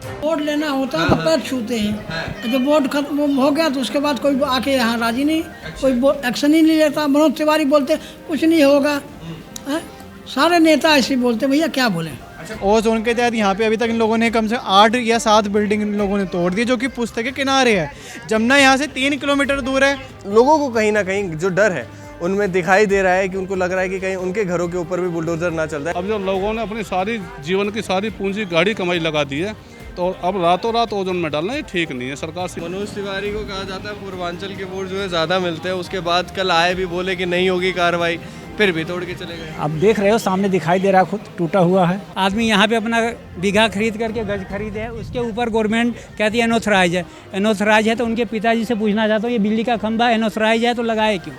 Vote लेना होता है तो पैर छूते हैं। जब वोट खत्म हो गया तो उसके बाद कोई आके यहाँ राजी नहीं, कोई एक्शन ही नहीं लेता। मनोज तिवारी बोलते कुछ नहीं होगा, सारे नेता ऐसे बोलते, भैया क्या बोले। ओजोन के तहत यहाँ पे अभी तक इन लोगों ने कम से 8 या 7 बिल्डिंग इन लोगों ने तोड़ दी, जो कि पुश्त के किनारे है। जमुना यहाँ से 3 किलोमीटर दूर है। लोगों को कहीं ना कहीं जो डर है उनमें दिखाई दे रहा है कि उनको लग रहा है कि कहीं उनके घरों के ऊपर भी बुलडोजर ना चल जाए। अब जो लोगों ने अपनी सारी जीवन की सारी पूंजी गाड़ी कमाई लगा दी है, तो अब रातों रात ओजोन में डालना ये ठीक नहीं है सरकार से। मनोज तिवारी को कहा जाता है पूर्वांचल के वोट जो है ज़्यादा मिलते हैं, उसके बाद कल आए भी बोले कि नहीं होगी कार्रवाई, फिर भी तोड़ के चले गए। अब देख रहे हो सामने दिखाई दे रहा है, खुद टूटा हुआ है। आदमी यहाँ पे अपना बीघा खरीद करके गज खरीदे है, उसके ऊपर गवर्नमेंट कहती है एनोथराइज है। एनोथराइज है तो उनके पिताजी से पूछना चाहता हूँ, ये बिजली का खंभा एनोथराइज है तो लगाए क्यों?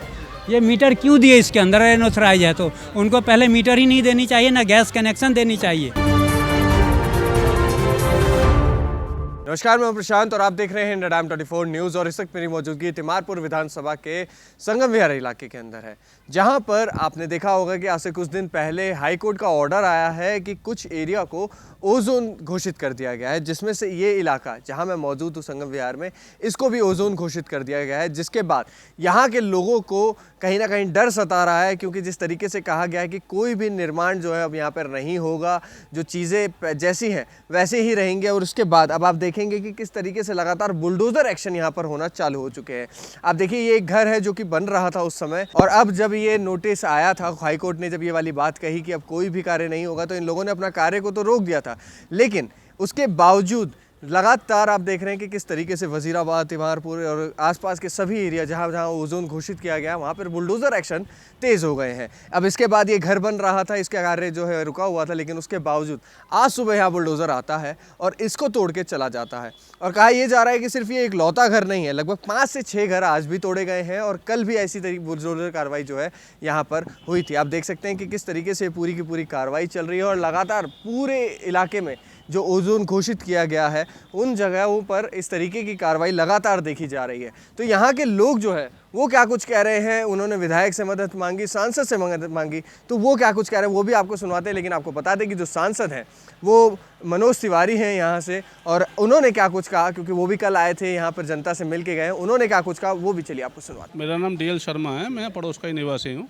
ये मीटर क्यों दिए इसके अंदर? एनोथराइज है तो उनको पहले मीटर ही नहीं देनी चाहिए, ना गैस कनेक्शन देनी चाहिए। नमस्कार, मैं प्रशांत और आप देख रहे हैं इंडिया 24 न्यूज़। और इस वक्त मेरी मौजूदगी तिमारपुर विधानसभा के संगम विहार इलाके के अंदर है, जहां पर आपने देखा होगा कि आज से कुछ दिन पहले हाई कोर्ट का ऑर्डर आया है कि कुछ एरिया को ओजोन घोषित कर दिया गया है, जिसमें से ये इलाका जहां मैं मौजूद हूँ संगम विहार में, इसको भी ओजोन घोषित कर दिया गया है। जिसके बाद यहाँ के लोगों को कहीं ना कहीं डर सता रहा है, क्योंकि जिस तरीके से कहा गया है कि कोई भी निर्माण जो है अब यहाँ पर नहीं होगा, जो चीज़ें जैसी हैं वैसे ही रहेंगे। और उसके बाद अब आप देखेंगे कि किस तरीके से लगातार बुलडोजर एक्शन यहाँ पर होना चालू हो चुके हैं। आप देखिए, ये एक घर है जो कि बन रहा था उस समय, और अब जब ये नोटिस आया था, हाई कोर्ट ने जब ये वाली बात कही कि अब कोई भी कार्य नहीं होगा, तो इन लोगों ने अपना कार्य को तो रोक दिया था। लेकिन उसके बावजूद लगातार आप देख रहे हैं कि किस तरीके से वजीराबाद, तिमारपुर और आसपास के सभी एरिया जहां जहां ओजोन घोषित किया गया, वहां पर बुलडोजर एक्शन तेज़ हो गए हैं। अब इसके बाद ये घर बन रहा था, इसका कार्य जो है रुका हुआ था, लेकिन उसके बावजूद आज सुबह यहाँ बुलडोज़र आता है और इसको तोड़ के चला जाता है। और कहा यह जा रहा है कि सिर्फ ये एक लौता घर नहीं है, लगभग 5 से 6 घर आज भी तोड़े गए हैं, और कल भी ऐसी तरीके बुलडोजर कार्रवाई जो है यहाँ पर हुई थी। आप देख सकते हैं कि किस तरीके से पूरी की पूरी कार्रवाई चल रही है, और लगातार पूरे इलाके में जो ओजोन घोषित किया गया है उन जगहों पर इस तरीके की कार्रवाई लगातार देखी जा रही है। तो यहाँ के लोग जो है वो क्या कुछ कह रहे हैं, उन्होंने विधायक से मदद मांगी, सांसद से मदद मांगी, तो वो क्या कुछ कह रहे हैं वो भी आपको सुनवाते हैं। लेकिन आपको बता दें कि जो सांसद हैं वो मनोज तिवारी हैं यहाँ से, और उन्होंने क्या कुछ कहा, क्योंकि वो भी कल आए थे यहाँ पर, जनता से मिल के गए, उन्होंने क्या कुछ कहा वो भी चलिए आपको सुनवाते हैं। मेरा नाम DL शर्मा है, मैं पड़ोस का ही निवासी हूँ।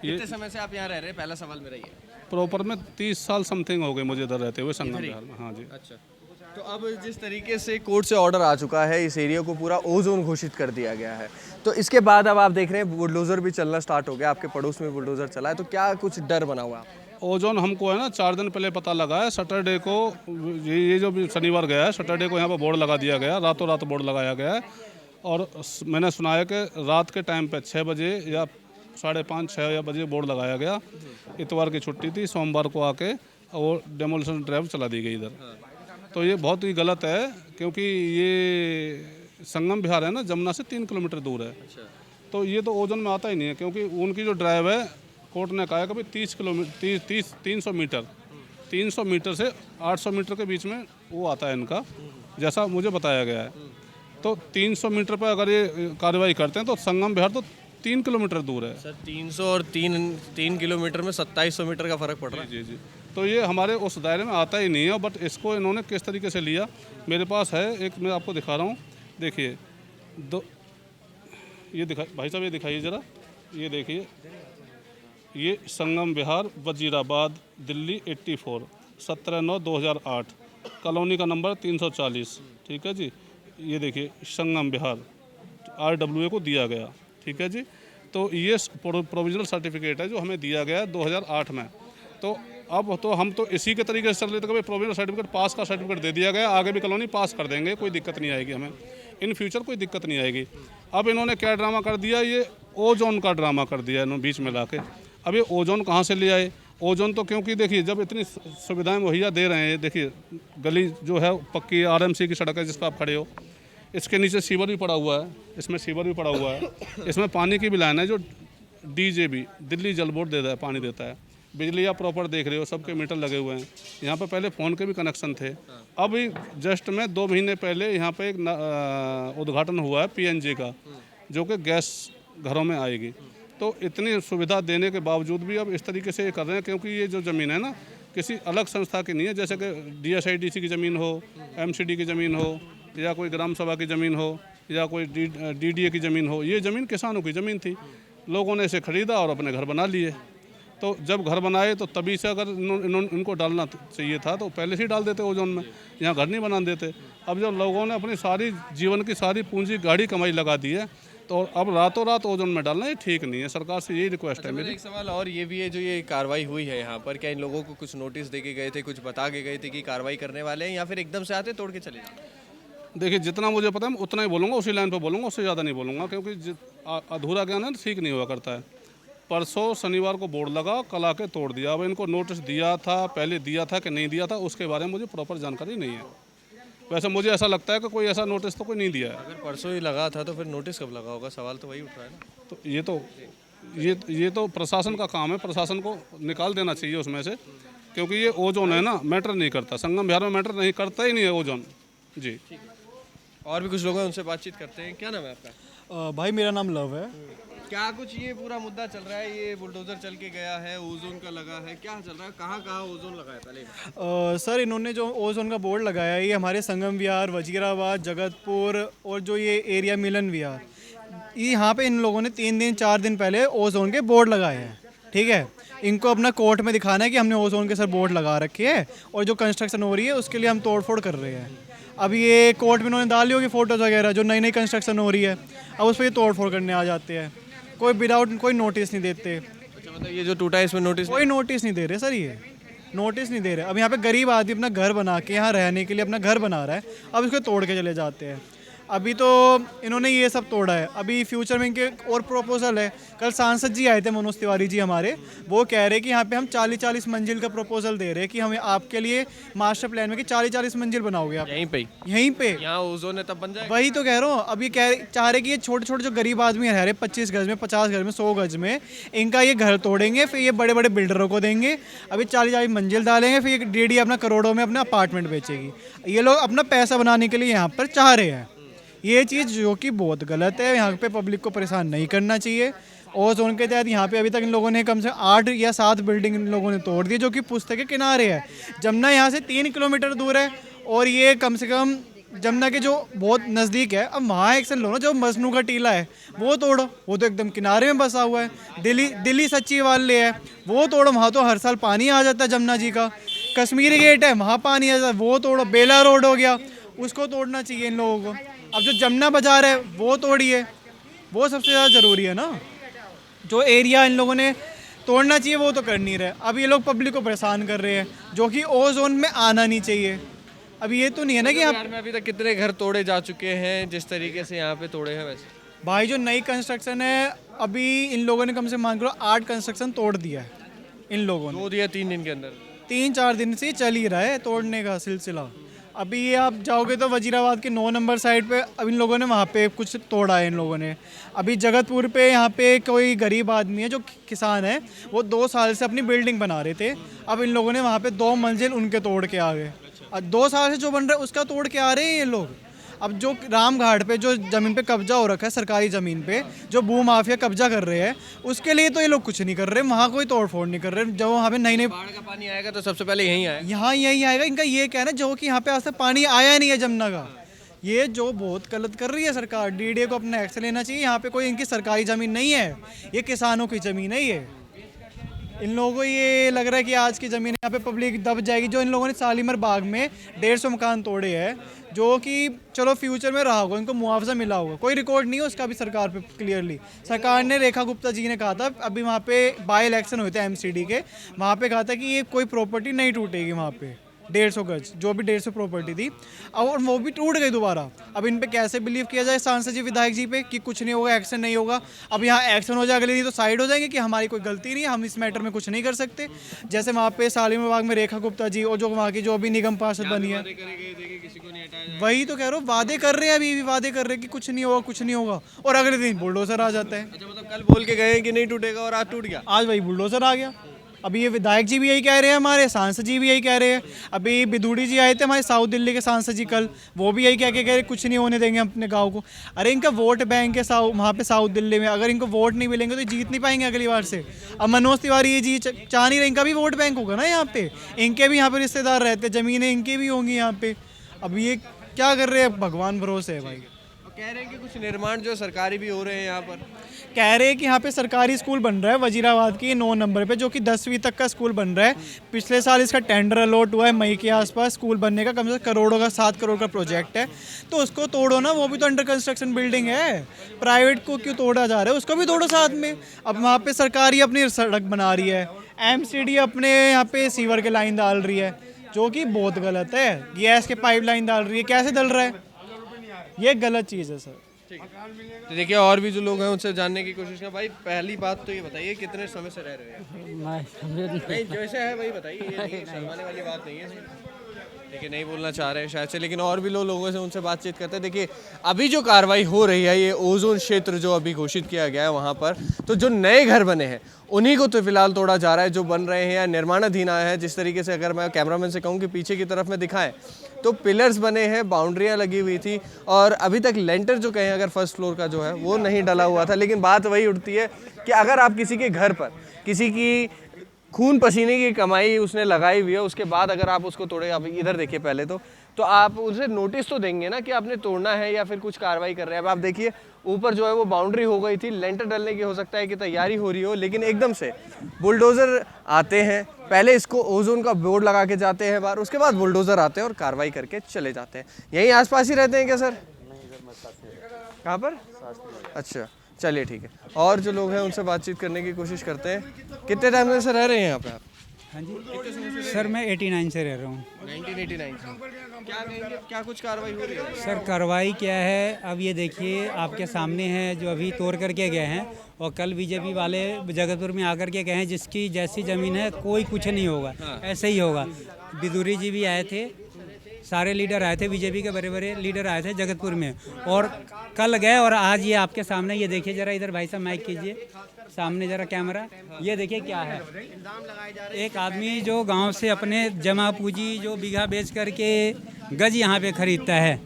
कितने समय से आप यहाँ रह रहे हैं? पहला सवाल मेरा ये। प्रॉपर में 30 साल समथिंग हो गए मुझे इधर रहते हुए संगम विहार में। हाँ जी। अच्छा, तो अब जिस तरीके से कोर्ट से ऑर्डर आ चुका है, इस एरिया को पूरा ओजोन घोषित कर दिया गया है, तो इसके बाद अब आप देख रहे हैं बुलडोजर भी चलना स्टार्ट हो गया। आपके पड़ोस में बुलडोजर चला है, तो क्या कुछ डर बना हुआ है? ओजोन हमको है ना 4 दिन पहले पता लगा है। सैटरडे को ये जो भी शनिवार गया है, सैटरडे को यहाँ पर बोर्ड लगा दिया गया, रातों रात बोर्ड लगाया गया है। और मैंने सुना है कि रात के टाइम पे 6 बजे या 5:30-6 बजे बोर्ड लगाया गया। इतवार की छुट्टी थी, सोमवार को आके और डेमोलिशन ड्राइव चला दी गई इधर। तो ये बहुत ही गलत है, क्योंकि ये संगम विहार है ना, जमुना से 3 किलोमीटर दूर है। तो ये तो ओजोन में आता ही नहीं है, क्योंकि उनकी जो ड्राइव है, कोर्ट ने कहा है कि 300 मीटर से 800 मीटर के बीच में वो आता है इनका, जैसा मुझे बताया गया है। तो 300 मीटर पर अगर ये कार्रवाई करते हैं तो संगम विहार तो 3 किलोमीटर दूर है। सर 300 और 3 किलोमीटर में 2700 मीटर का फ़र्क पड़ रहा है। जी जी, तो ये हमारे उस दायरे में आता ही नहीं है। बट इसको इन्होंने किस तरीके से लिया, मेरे पास है एक, मैं आपको दिखा रहा हूँ। देखिए, ये दिखा भाई साहब, ये दिखाइए ज़रा, ये देखिए, ये संगम विहार वजीराबाद दिल्ली 84 17/9/2008, कॉलोनी का नंबर 340। ठीक है जी, ये देखिए हम विहार RWA को दिया गया। ठीक है जी, तो ये प्रोविजनल सर्टिफिकेट है जो हमें दिया गया 2008 में। तो अब तो हम तो इसी के तरीके से चल रहे थे कि प्रोविजनल सर्टिफिकेट, पास का सर्टिफिकेट दे दिया गया, आगे भी कॉलोनी पास कर देंगे, कोई दिक्कत नहीं आएगी हमें, इन फ्यूचर कोई दिक्कत नहीं आएगी। अब इन्होंने क्या ड्रामा कर दिया, ये ओजोन का ड्रामा कर दिया इन्होंने बीच में लाके। अब ये ओजोन कहाँ से ले आए? ओजोन तो क्योंकि देखिए, जब इतनी सुविधाएं मुहैया दे रहे हैं, देखिए गली जो है पक्की RMC की सड़क है जिस पर आप खड़े हो, इसके नीचे सीवर भी पड़ा हुआ है, इसमें सीवर भी पड़ा हुआ है, इसमें पानी की भी लाइन है जो DJB दिल्ली जल बोर्ड देता है, पानी देता है। बिजली आप प्रॉपर देख रहे हो, सबके मीटर लगे हुए हैं। यहाँ पर पहले फ़ोन के भी कनेक्शन थे। अभी जस्ट में 2 महीने पहले यहाँ पे एक उद्घाटन हुआ है PNG का, जो कि गैस घरों में आएगी। तो इतनी सुविधा देने के बावजूद भी अब इस तरीके से ये कर रहे हैं, क्योंकि ये जो ज़मीन है ना, किसी अलग संस्था की नहीं है, जैसे कि DSIDC की ज़मीन हो, MCD की ज़मीन हो, या कोई ग्राम सभा की ज़मीन हो, या कोई DDA की ज़मीन हो। ये ज़मीन किसानों की ज़मीन थी, लोगों ने इसे ख़रीदा और अपने घर बना लिए। तो जब घर बनाए तो तभी से अगर इनको डालना चाहिए था तो पहले से ही डाल देते ओजोन में, यहाँ घर नहीं बना देते। अब जब लोगों ने अपनी सारी जीवन की सारी पूंजी गाड़ी कमाई लगा दी है तो अब रातों रात ओजोन में डालना ये ठीक नहीं है। सरकार से यही रिक्वेस्ट है मेरी। एक सवाल और ये भी है, जो ये कार्रवाई हुई है यहाँ पर, क्या इन लोगों को कुछ नोटिस दे के गए थे, कुछ बता के गए थे कि कार्रवाई करने वाले हैं, या फिर एकदम से आते तोड़ के चले जाते? देखिए, जितना मुझे पता है मैं उतना ही बोलूँगा, उसी लाइन पर बोलूँगा, उससे ज़्यादा नहीं बोलूँगा, क्योंकि अधूरा ज्ञान है ठीक नहीं हुआ करता है। परसों शनिवार को बोर्ड लगा, कल आके तोड़ दिया। अब इनको नोटिस दिया था, पहले दिया था कि नहीं दिया था, उसके बारे में मुझे प्रॉपर जानकारी नहीं है। वैसे मुझे ऐसा लगता है कि कोई ऐसा नोटिस तो कोई नहीं दिया है। अगर परसों ही लगा था तो फिर नोटिस कब लगा होगा, सवाल तो वही उठ रहा है ना। तो ये तो प्रशासन का काम है, प्रशासन को निकाल देना चाहिए उसमें से, क्योंकि ये ओजोन है ना, मैटर नहीं करता। संगम बिहार में मैटर नहीं करता ही नहीं है ओजोन जी। और भी कुछ लोग हैं, उनसे बातचीत करते हैं। क्या नाम है आपका? भाई मेरा नाम लव है। क्या कुछ ये पूरा मुद्दा चल रहा है, ये बुलडोजर चल के गया है, ओजोन का लगा है, क्या चल रहा है, कहाँ कहाँ ओजोन लगा है पहले? सर इन्होंने जो ओजोन का बोर्ड लगाया है ये हमारे संगम विहार, वजीराबाद, जगतपुर और जो ये एरिया मिलन विहार, ये यहाँ पे इन लोगों ने 3 दिन 4 दिन पहले ओजोन के बोर्ड लगाए हैं। ठीक है, इनको अपना कोर्ट में दिखाना है कि हमने ओजोन के सर बोर्ड लगा रखे हैं और जो कंस्ट्रक्शन हो रही है उसके लिए हम तोड़फोड़ कर रहे हैं। अब ये कोर्ट में इन्होंने डाली होगी फ़ोटोज़ वगैरह, जो नई नई कंस्ट्रक्शन हो रही है, अब उस पर ये तोड़फोड़ करने आ जाते हैं। कोई विदाउट कोई नोटिस नहीं देते। अच्छा, मतलब ये जो टूटा है इसमें नोटिस? कोई नोटिस नहीं दे रहे सर, ये नोटिस नहीं दे रहे। अब यहाँ पे गरीब आदमी अपना घर बना के यहाँ रहने के लिए अपना घर बना रहा है, अब इसको तोड़ के चले जाते हैं। अभी तो इन्होंने ये सब तोड़ा है, अभी फ्यूचर में इनके और प्रपोजल है। कल सांसद जी आए थे, मनोज तिवारी जी हमारे, वो कह रहे कि यहाँ पे हम 40-40 मंजिल का प्रपोजल दे रहे हैं कि हमें आपके लिए मास्टर प्लान में कि 40-40 मंजिल बनाओगे आप यहीं पे यहीं पे। यहाँ ओजोन है तब बन जाएगा। वही तो कह रहा हूँ। अब ये चाह रहे कि ये छोटे छोटे जो गरीब आदमी रह रहे 25 गज में, 50 गज में, 100 गज में, इनका ये घर तोड़ेंगे, फिर ये बड़े बड़े बिल्डरों को देंगे। अभी 40-40 मंजिल डालेंगे, फिर ये DD अपना करोड़ों में अपना अपार्टमेंट बेचेगी। ये लोग अपना पैसा बनाने के लिए यहाँ पर चाह रहे हैं। ये चीज़ जो कि बहुत गलत है। यहाँ पे पब्लिक को परेशान नहीं करना चाहिए। ओजोन के तहत यहाँ पे अभी तक इन लोगों ने कम से 8 या 7 बिल्डिंग इन लोगों ने तोड़ दी, जो कि पुश्तक के किनारे है। जमुना यहाँ से 3 किलोमीटर दूर है और ये कम से कम जमुना के जो बहुत नज़दीक है। अब वहाँ एक्शन लो ना, जो मजनू का टीला है वो तोड़ो, वो तो एकदम किनारे में बसा हुआ है। दिल्ली सचिवालय है वो तोड़ो, वहाँ तो हर साल पानी आ जाता है जमुना जी का। कश्मीरी गेट है वहाँ पानी आ जाता है, वो तोड़ो। बेला रोड हो गया, उसको तोड़ना चाहिए इन लोगों को। अब जो जमुना बाजार है वो तोड़िए, वो सबसे ज़्यादा ज़रूरी है ना। जो एरिया इन लोगों ने तोड़ना चाहिए वो तो कर नहीं रहे। अब ये लोग पब्लिक को परेशान कर रहे हैं, जो कि ओजोन में आना नहीं चाहिए। अब ये तो नहीं है ना कि बिहार में अभी तक कितने घर तोड़े जा चुके हैं जिस तरीके से यहाँ पे तोड़े हैं? वैसे भाई जो नई कंस्ट्रक्शन है, अभी इन लोगों ने कम से मान करो 8 कंस्ट्रक्शन तोड़ दिया है इन लोगों ने। 2 या 3 दिन के अंदर? 3-4 दिन से चल ही रहा है तोड़ने का सिलसिला। अभी ये आप जाओगे तो वजीराबाद के 9 नंबर साइड पे अब इन लोगों ने वहाँ पे कुछ तोड़ा है इन लोगों ने। अभी जगतपुर पे यहाँ पे कोई गरीब आदमी है जो किसान है, वो 2 साल से अपनी बिल्डिंग बना रहे थे। अब इन लोगों ने वहाँ पे 2 मंजिल उनके तोड़ के आ गए। 2 साल से जो बन रहा है उसका तोड़ के आ रहे हैं ये लोग। अब जो रामघाट पे जो ज़मीन पे कब्जा हो रखा है, सरकारी ज़मीन पे जो भू माफिया कब्जा कर रहे हैं, उसके लिए तो ये लोग कुछ नहीं कर रहे, वहाँ कोई तोड़ फोड़ नहीं कर रहे। जब वहाँ पे नई बाढ़ का पानी आएगा तो सबसे पहले यहीं आएगा, यहीं आएगा। इनका ये कहना है जो कि यहाँ पे आज तक पानी आया नहीं है जमुना का। ये जो बहुत गलत कर रही है सरकार। DDA को अपना एक्शन लेना चाहिए। यहाँ पे कोई इनकी सरकारी ज़मीन नहीं है, ये किसानों की ज़मीन है। ये इन लोगों को ये लग रहा है कि आज की ज़मीन यहाँ पे पब्लिक दब जाएगी। जो इन लोगों ने शालीमार बाग में 150 मकान तोड़े हैं, जो कि चलो फ्यूचर में रहा होगा, इनको मुआवजा मिला होगा, कोई रिकॉर्ड नहीं है उसका भी सरकार पे क्लियरली। सरकार ने, रेखा गुप्ता जी ने कहा था अभी वहाँ पे बाई इलेक्शन हुए थे MCD के, वहाँ पे कहा था कि ये कोई प्रॉपर्टी नहीं टूटेगी वहाँ पे। 150 गज जो भी 150 प्रॉपर्टी थी, और वो भी टूट गई दोबारा। अब इन पे कैसे बिलीव किया जाए सांसद जी, विधायक जी पे, कि कुछ नहीं होगा, एक्शन नहीं होगा। अब यहाँ एक्शन हो जाए, अगले दिन तो साइड हो जाएंगे कि हमारी कोई गलती नहीं है, हम इस मैटर में कुछ नहीं कर सकते। जैसे वहाँ पे शालीमार बाग में रेखा गुप्ता जी और जो वहाँ की जो अभी निगम पार्षद बनी है, वही तो कह रहा हूँ, वादे कर रहे हैं, अभी भी वादे कर रहे हैं कि कुछ नहीं होगा, कुछ नहीं होगा, और अगले दिन बुलडोजर आ जाता है। अच्छा, मतलब कल बोल के गए कि नहीं टूटेगा और आज टूट गया। आज वही बुलडोजर आ गया। अभी ये विधायक जी भी यही कह रहे हैं, हमारे सांसद जी भी यही कह रहे हैं। अभी बिदूड़ी जी आए थे हमारे साउथ दिल्ली के सांसद जी कल, वो भी यही कह के कह रहे कुछ नहीं होने देंगे अपने गाँव को। अरे इनका वोट बैंक है वहाँ पे साउथ दिल्ली में, अगर इनको वोट नहीं मिलेंगे तो जीत नहीं पाएंगे अगली बार से। अब मनोज तिवारी ये जी चाह नहीं रहे, इनका भी वोट बैंक होगा ना यहाँ पे, इनके भी यहाँ पे रिश्तेदार रहते, ज़मीनें इनकी भी होंगी यहाँ पे। अब ये क्या कर रहे हैं, भगवान भरोसे है भाई। कह रहे हैं कि कुछ निर्माण जो सरकारी भी हो रहे हैं यहाँ पर। कह रहे हैं कि यहाँ पे सरकारी स्कूल बन रहा है वजीराबाद की 9 नंबर पे, जो कि 10वीं तक का स्कूल बन रहा है। पिछले साल इसका टेंडर अलॉट हुआ है मई के आसपास, स्कूल बनने का कम से कम करोड़ों का 7 करोड़ का प्रोजेक्ट है। तो उसको तोड़ो ना, वो भी तो अंडर कंस्ट्रक्शन बिल्डिंग है, प्राइवेट को क्यों तोड़ा जा रहा है, उसको भी तोड़ो साथ में। अब वहाँ पे सरकारी अपनी सड़क बना रही है, MCD अपने यहाँ पे सीवर के लाइन डाल रही है, जो कि बहुत गलत है। गैस के पाइपलाइन डाल रही है, कैसे डल रहा है, ये गलत चीज़ है सर। तो देखिए और भी जो लोग हैं उनसे जानने की कोशिश करें। भाई पहली बात तो ये बताइए कितने समय से रह रहे हैं? नहीं जैसे है भाई बताइए, ये नहीं शर्माने वाली बात नहीं है। देखिए नहीं बोलना चाह रहे हैं शायद से, लेकिन और भी लोगों से उनसे बातचीत करते हैं। देखिए अभी जो कार्रवाई हो रही है, ये ओजोन क्षेत्र जो अभी घोषित किया गया है वहाँ पर, तो जो नए घर बने हैं उन्हीं को तो फिलहाल तोड़ा जा रहा है, जो बन रहे हैं या निर्माणाधीन आए हैं। जिस तरीके से अगर मैं कैमरामैन से कहूँ कि पीछे की तरफ में दिखाएं तो पिलर्स बने हैं, बाउंड्रियाँ लगी हुई थी, और अभी तक लेंटर जो कहें अगर फर्स्ट फ्लोर का जो है वो नहीं डला हुआ था। लेकिन बात वही उठती है कि अगर आप किसी के घर पर किसी की खून पसीने की कमाई उसने लगाई हुई है, उसके बाद अगर आप उसको तोड़े, आप इधर देखिए पहले तो आप उसे नोटिस तो देंगे ना कि आपने तोड़ना है या फिर कुछ कार्रवाई कर रहे हैं। अब आप देखिए ऊपर जो है वो बाउंड्री हो गई थी, लेंटर डलने की हो सकता है कि तैयारी हो रही हो, लेकिन एकदम से बुलडोज़र आते हैं, पहले इसको ओजोन का बोर्ड लगा के जाते हैं बाहर, उसके बाद बुलडोज़र आते हैं और कार्रवाई करके चले जाते हैं। यहीं आसपास ही रहते हैं क्या सर? कहाँ पर? अच्छा चलिए ठीक है। और जो लोग हैं उनसे बातचीत करने की कोशिश करते हैं। कितने टाइम से रह रहे हैं यहाँ पे आप? हाँ जी सर, मैं 89 से रह रहा हूँ। 1989 से। क्या कहेंगे, क्या कुछ कार्रवाई हो रही है? सर कार्रवाई क्या है, अब ये देखिए आपके सामने है, जो अभी तोड़ करके गए हैं, और कल बीजेपी वाले जगतपुर में आकर के गए हैं, जिसकी जैसी ज़मीन है कोई कुछ नहीं होगा, ऐसे ही होगा। बिदूरी जी भी आए थे, सारे लीडर आए थे, बीजेपी के बड़े बड़े लीडर आए थे जगतपुर में, और कल गए और आज ये आपके सामने, ये देखिए ज़रा इधर भाई साहब माइक कीजिए, सामने ज़रा कैमरा, ये देखिए क्या है। एक आदमी जो गांव से अपने जमा पूंजी जो बीघा बेच करके गज यहाँ पे ख़रीदता है,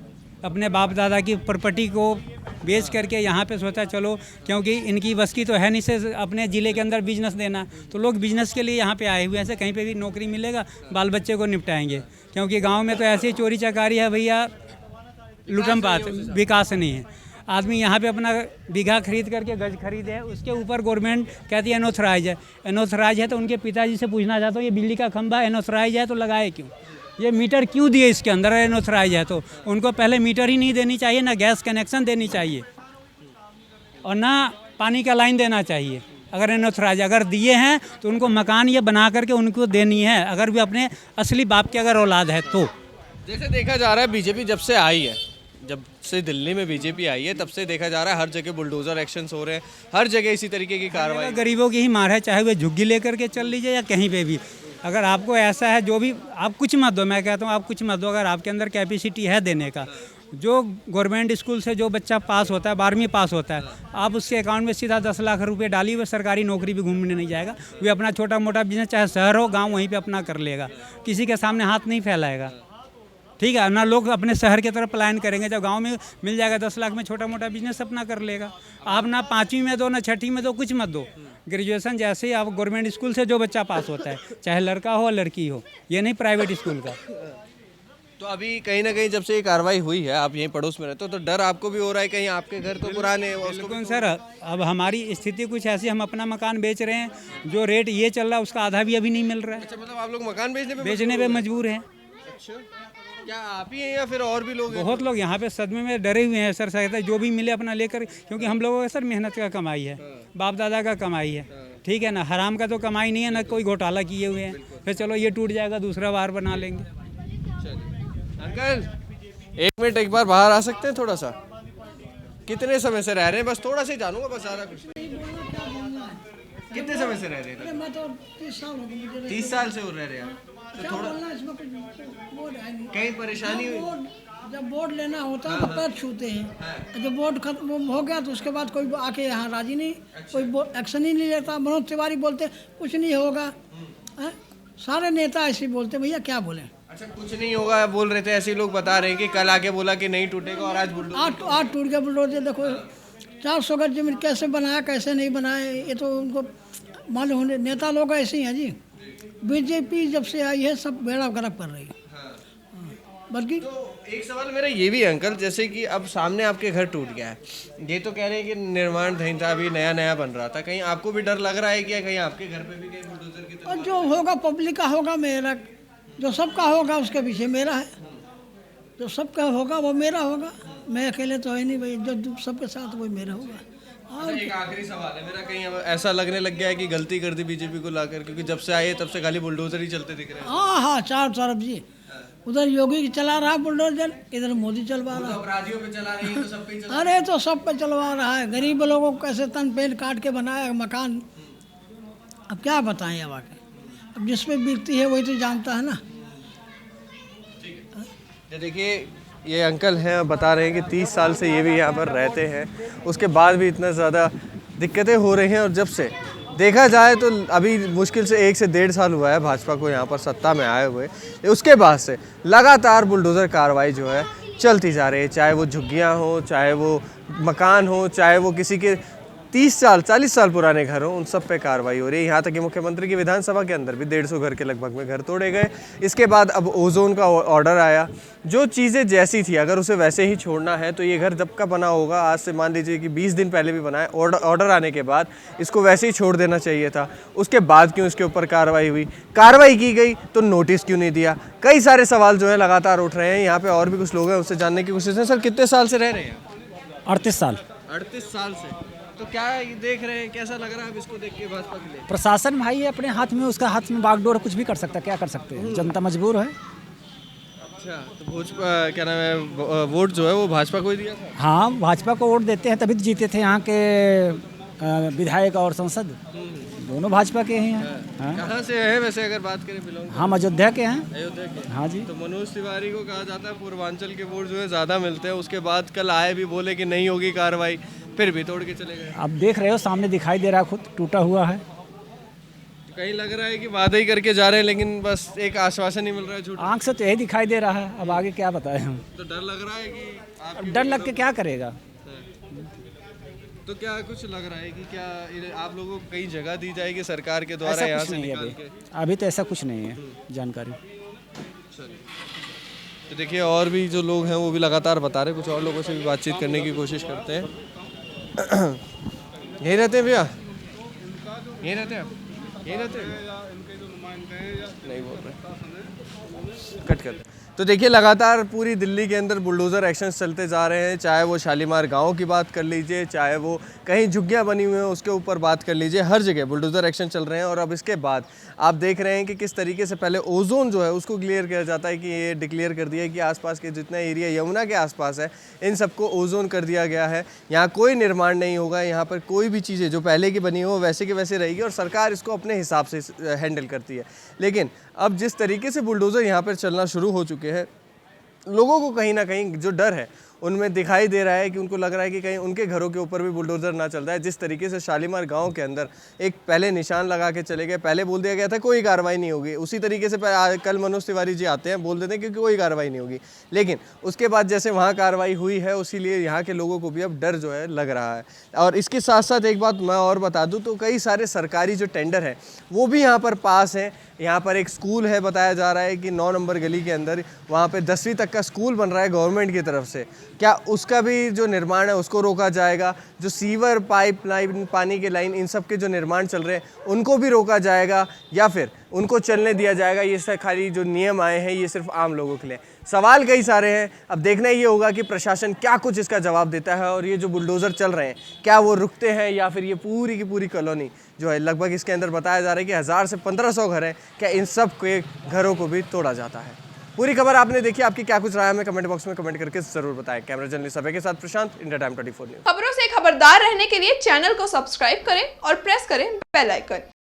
अपने बाप दादा की प्रॉपर्टी को बेच करके यहाँ पे सोचा चलो, क्योंकि इनकी बस की तो है नहीं से अपने ज़िले के अंदर बिजनेस देना, तो लोग बिजनेस के लिए यहाँ पे आए हुए हैं। ऐसे कहीं पे भी नौकरी मिलेगा, बाल बच्चे को निपटाएंगे, क्योंकि गांव में तो ऐसी चोरी चकारी है भैया, लुटम बात, विकास नहीं है। आदमी यहाँ पे अपना बीघा खरीद करके गज खरीदे है, उसके ऊपर गवर्नमेंट कहती है एनोथराइज है। एनोथराइज है तो उनके पिताजी से पूछना चाहता हूँ, ये बिजली का खंभा एनोथराइज है तो लगाए क्यों? ये मीटर क्यों दिए इसके अंदर एनोथराइज है तो? उनको पहले मीटर ही नहीं देनी चाहिए, ना गैस कनेक्शन देनी चाहिए, और ना पानी का लाइन देना चाहिए। अगर एनोथराइज अगर दिए हैं तो उनको मकान ये बना करके उनको देनी है, अगर भी अपने असली बाप के अगर औलाद है तो। जैसे देखा जा रहा है बीजेपी जब से आई है, जब से दिल्ली में बीजेपी आई है, तब से देखा जा रहा है हर जगह बुलडोजर एक्शंस हो रहे हैं, हर जगह इसी तरीके की कार्रवाई। गरीबों की ही मार है, चाहे वे झुग्गी लेकर के चल लीजिए या कहीं पे भी। अगर आपको ऐसा है, जो भी आप कुछ मत दो, मैं कहता हूँ आप कुछ मत दो, अगर आपके अंदर कैपेसिटी है देने का, जो गवर्नमेंट स्कूल से जो बच्चा पास होता है, 12वीं पास होता है, आप उसके अकाउंट में सीधा 10 लाख रुपए डालिए, वो सरकारी नौकरी भी घूमने नहीं जाएगा, वे अपना छोटा मोटा बिजनेस चाहे शहर हो गांव वहीं पे अपना कर लेगा, किसी के सामने हाथ नहीं फैलाएगा। ठीक है ना, लोग अपने शहर की तरफ प्लान करेंगे, जब गांव में मिल जाएगा 10 लाख में छोटा मोटा बिजनेस अपना कर लेगा। आप ना 5वीं में दो, ना 6वीं में दो, कुछ मत दो, ग्रेजुएशन जैसे ही आप गवर्नमेंट स्कूल से जो बच्चा पास होता है, चाहे लड़का हो लड़की हो, ये नहीं प्राइवेट स्कूल का। तो अभी कहीं ना कहीं जब से ये कार्रवाई हुई है, आप यहीं पड़ोस में रहते हो, तो डर आपको भी हो रहा है कहीं आपके घर तो पुराने हैं उसको? बिल्कुल सर, अब हमारी स्थिति कुछ ऐसी, हम अपना मकान बेच रहे हैं, जो रेट ये चल रहा है उसका आधा भी अभी नहीं मिल रहा है। अच्छा, मतलब आप लोग मकान बेचने पे मजबूर हैं। अच्छा, क्या आप ही हैं या फिर और भी लोग हैं? बहुत लोग यहाँ पे सदमे में डरे हुए हैं सर, कहते हैं जो भी मिले अपना लेकर, क्योंकि हम लोगों का सर मेहनत का कमाई है, बाप दादा का कमाई है, ठीक है ना, हराम का तो कमाई नहीं है, ना कोई घोटाला किए हुए हैं, फिर चलो ये टूट जाएगा दूसरा बार बना लेंगे। अंकल 1 मिनट एक बार बाहर आ सकते हैं थोड़ा सा? कितने समय से रह रहे हैं? बस थोड़ा सा ही जानूंगा, बस सारा कुछ। कितने समय से रह रहे हैं? मैं तो 30 साल हो गए मुझे। 30 साल से हो रह रहे हैं। तो थोड़ा इसमें कुछ वो है नहीं। कहीं परेशानी हुई? जब वोट लेना होता है तो पैर छूते हैं। जब वोट खत्म हो गया तो उसके बाद कोई आके यहाँ राजी नहीं, कोई एक्शन ही नहीं लेता। मनोज तिवारी बोलते कुछ नहीं होगा, सारे नेता ऐसे बोलते, भैया क्या बोले। अच्छा, कुछ नहीं होगा बोल रहे थे, ऐसे लोग बता रहे हैं कि कल आके बोला कि नहीं टूटेगा और आज बुलडोजर आज टूट गया बुलडोजर। देखो 400 गज जमीन कैसे बनाया कैसे नहीं बनाया, ये तो उनको मालूम होने। नेता लोग ऐसे ही हैं जी। बीजेपी जब से आई है सब बेड़ा गर्क कर रही है। बल्कि तो एक सवाल मेरा ये भी है अंकल, जैसे कि अब सामने आपके घर टूट गया है, ये तो कह रहे हैं कि निर्माण धीन था, अभी नया नया बन रहा था, कहीं आपको भी डर लग रहा है कि कहीं आपके घर पे भी कहीं बुलडोजर की और जो होगा पब्लिक का होगा मेरा, जो सबका होगा उसके पीछे मेरा है, जो सबका होगा वो मेरा होगा। मैं अकेले तो है नहीं भाई, जो सबके साथ वही मेरा होगा। और एक आखिरी सवाल है मेरा, कहीं अब ऐसा लगने लग गया है कि गलती कर दी बीजेपी को लाकर, क्योंकि जब से आए तब से खाली बुलडोजर ही चलते दिख रहे हैं। हाँ, चारों तरफ जी। उधर योगी चला रहा बुलडोजर, इधर मोदी चलवा रहा। अपराधियों पे चला रही है तो सब पे चला। अरे तो सब पे चलवा रहा है। गरीब लोगों को कैसे तन पेट काट के बनाया मकान, अब क्या बताएं। अब आके अब जिस पे बीतती है वही तो जानता है ना। देखिए ये अंकल हैं, बता रहे हैं कि 30 साल से ये भी यहाँ पर रहते हैं, उसके बाद भी इतना ज़्यादा दिक्कतें हो रही हैं। और जब से देखा जाए तो अभी मुश्किल से 1 से 1.5 साल हुआ है भाजपा को यहाँ पर सत्ता में आए हुए, उसके बाद से लगातार बुलडोज़र कार्रवाई जो है चलती जा रही है। चाहे वो झुग्गियाँ हो, चाहे वो मकान हो, चाहे वो किसी के 30 साल 40 साल पुराने घर हों, उन सब पे कार्रवाई हो रही है। यहाँ तक कि मुख्यमंत्री की विधानसभा के अंदर भी 150 घर के लगभग में घर तोड़े गए। इसके बाद अब ओजोन का ऑर्डर आया। जो चीज़ें जैसी थी अगर उसे वैसे ही छोड़ना है तो ये घर जब का बना होगा, आज से मान लीजिए कि 20 दिन पहले भी बना है, ऑर्डर आने के बाद इसको वैसे ही छोड़ देना चाहिए था। उसके बाद क्यों इसके ऊपर कार्रवाई हुई, कार्रवाई की गई तो नोटिस क्यों नहीं दिया। कई सारे सवाल जो है लगातार उठ रहे हैं। यहाँ पे और भी कुछ लोग हैं, उससे जानने की कोशिश है। सर कितने साल से रह रहे हैं? 38 साल। 38 साल से। तो क्या ये देख रहे हैं, कैसा लग रहा है अब इसको देख के भाजपा के लिए? प्रशासन भाई अपने हाथ में, उसका हाथ में बागडोर, कुछ भी कर सकता है, क्या कर सकते हैं, जनता मजबूर है। अच्छा, तो भाजपा क्या नाम है, वोट जो है वो भाजपा को ही दिया था? हाँ, भाजपा को वोट देते हैं तभी तो जीते थे यहाँ के विधायक और सांसद, दोनों भाजपा के ही हैं। हाँ। कहाँ से है वैसे अगर बात करें बिलोंग? हम अयोध्या के हैं। अयोध्या के? हाँ जी। तो मनोज तिवारी को कहा जाता है पूर्वांचल के वोट जो है ज़्यादा मिलते हैं, उसके बाद कल आए भी बोले कि नहीं होगी कार्रवाई, फिर भी तोड़ के चले गए। अब देख रहे हो सामने दिखाई दे रहा, खुद टूटा हुआ है। कहीं लग रहा है कि वादा ही करके जा रहे हैं लेकिन बस एक आश्वासन ही मिल रहा है झूठ। आंख से तो यही दिखाई दे रहा है, अब आगे क्या बताएं हम। तो डर लग रहा है कि अब डर लग के क्या करेगा। तो क्या कुछ लग रहा है कि क्या आप लोगों को कई जगह दी जाएगी सरकार के द्वारा ऐसा यहाँ कुछ से नहीं है निकाल अभी, के? अभी तो ऐसा कुछ नहीं है जानकारी। तो देखिए और भी जो लोग हैं वो भी लगातार बता रहे हैं, कुछ और लोगों से भी बातचीत करने की कोशिश करते हैं। यही रहते हैं भैया, यही रहते हैं आप, यही रहते हैं? नहीं बोल रहे, कट कर। तो देखिए लगातार पूरी दिल्ली के अंदर बुलडोज़र एक्शन चलते जा रहे हैं, चाहे वो शालीमार गांव की बात कर लीजिए, चाहे वो कहीं झुग्गियां बनी हुई हैं उसके ऊपर बात कर लीजिए, हर जगह बुलडोज़र एक्शन चल रहे हैं। और अब इसके बाद आप देख रहे हैं कि किस तरीके से पहले ओजोन जो है उसको क्लियर किया जाता है कि ये डिक्लेयर कर दिया है कि आसपास के जितना एरिया यमुना के आसपास है इन सबको ओजोन कर दिया गया है। यहाँ कोई निर्माण नहीं होगा, यहाँ पर कोई भी चीज़ें जो पहले की बनी हो वैसे के वैसे रहेगी और सरकार इसको अपने हिसाब से हैंडल करती है। लेकिन अब जिस तरीके से बुलडोज़र यहाँ पर चलना शुरू हो चुके हैं, लोगों को कहीं ना कहीं जो डर है उनमें दिखाई दे रहा है कि उनको लग रहा है कि कहीं उनके घरों के ऊपर भी बुलडोज़र ना चल रहा है। जिस तरीके से शालीमार गांव के अंदर एक पहले निशान लगा के चले गए, पहले बोल दिया गया था कोई कार्रवाई नहीं होगी, उसी तरीके से कल मनोज तिवारी जी आते हैं बोल देते हैं क्योंकि कोई कार्रवाई नहीं होगी, लेकिन उसके बाद जैसे वहाँ कार्रवाई हुई है उसी लिए यहाँ के लोगों को भी अब डर जो है लग रहा है। और इसके साथ साथ एक बात मैं और बता दूँ तो कई सारे सरकारी जो टेंडर हैं वो भी यहाँ पर पास हैं। यहाँ पर एक स्कूल है, बताया जा रहा है कि 9 नंबर गली के अंदर वहाँ पे 10वीं तक का स्कूल बन रहा है गवर्नमेंट की तरफ से, क्या उसका भी जो निर्माण है उसको रोका जाएगा? जो सीवर पाइप लाइन, पानी के लाइन, इन सब के जो निर्माण चल रहे हैं उनको भी रोका जाएगा या फिर उनको चलने दिया जाएगा? ये खाली जो नियम आए हैं ये सिर्फ आम लोगों के लिए। सवाल कई सारे हैं, अब देखना ये होगा कि प्रशासन क्या कुछ इसका जवाब देता है और ये जो बुलडोज़र चल रहे हैं क्या वो रुकते हैं या फिर ये पूरी की पूरी कॉलोनी जो है, लगभग इसके अंदर बताया जा रहा है कि 1000 से 1500 घर हैं, क्या इन सब के घरों को भी तोड़ा जाता है? पूरी खबर आपने देखी, आपकी क्या कुछ राय है हमें कमेंट बॉक्स में कमेंट करके जरूर बताएं। कैमरा जर्नलिस्ट सभा के साथ प्रशांत, इंडिया टाइम 24 न्यूज़। खबरों से खबरदार रहने के लिए चैनल को सब्सक्राइब करें और प्रेस करें बेल आइकन।